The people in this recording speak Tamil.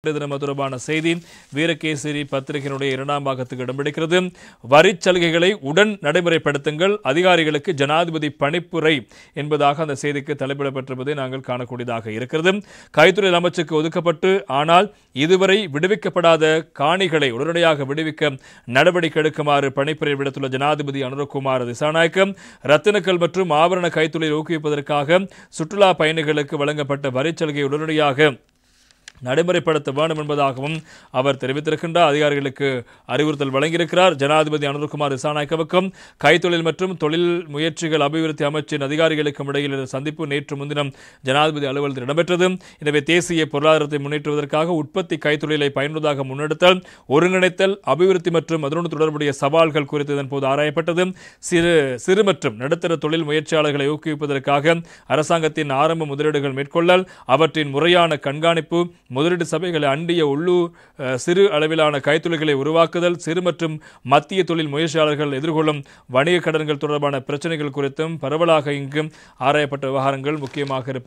தினம் தொடர்பான செய்தி வீரகேசரி பத்திரிகையினுடைய இரண்டாம் பாகத்துக்கு இடம்பிடிக்கிறது. வரி சலுகைகளை உடன் நடைமுறைப்படுத்துங்கள், அதிகாரிகளுக்கு ஜனாதிபதி பணிப்புரை என்பதாக அந்த செய்திக்கு தலைப்பிடப்பட்டிருப்பதை நாங்கள் காணக்கூடியதாக இருக்கிறது. கைத்தொழில் அமைச்சுக்கு ஒதுக்கப்பட்டு ஆனால் இதுவரை விடுவிக்கப்படாத காணிகளை உடனடியாக விடுவிக்க நடவடிக்கை எடுக்குமாறு பணிப்புரை விடுத்துள்ள ஜனாதிபதி அனுரகுமார் திசாநாயக்க, ரத்தினக்கல் மற்றும் ஆபரண கைத்தொழிலை ஊக்குவிப்பதற்காக சுற்றுலா பயணிகளுக்கு வழங்கப்பட்ட வரி சலுகை உடனடியாக நடைமுறைப்படுத்த வேண்டும் என்பதாகவும் அவர் தெரிவித்திருக்கின்றார். அதிகாரிகளுக்கு அறிவுறுத்தல் வழங்கியிருக்கிறார். ஜனாதிபதி அனுரகுமார் திசாநாயக்கவுக்கும் கைத்தொழில் மற்றும் தொழில் முயற்சிகள் அபிவிருத்தி அமைச்சின் அதிகாரிகளுக்கும் இடையில் சந்திப்பு நேற்று முன்தினம் ஜனாதிபதி அலுவலகத்தில் இடம்பெற்றது. எனவே தேசிய பொருளாதாரத்தை முன்னேற்றுவதற்காக உற்பத்தி கைத்தொழிலை பயனுள்ளதாக முன்னெடுத்தல், ஒருங்கிணைத்தல், அபிவிருத்தி மற்றும் அதனோடு தொடர்புடைய சவால்கள் குறித்து இதன்போது ஆராயப்பட்டது. சிறு மற்றும் நடுத்தர தொழில் முயற்சியாளர்களை ஊக்குவிப்பதற்காக அரசாங்கத்தின் ஆரம்ப முதலீடுகள் மேற்கொள்ளல், அவற்றின் முறையான கண்காணிப்பு, முதலீடு சபைகளை அண்டிய உள்ளூர் சிறு அளவிலான கைத்தொழில்களை உருவாக்குதல், சிறு மற்றும் மத்திய தொழில் முயற்சியாளர்கள் எதிர்கொள்ளும் வணிக கடன்கள் தொடர்பான பிரச்சனைகள் குறித்தும் பரவலாக இங்கு ஆராயப்பட்ட விவகாரங்கள் முக்கியமாக இருப்பது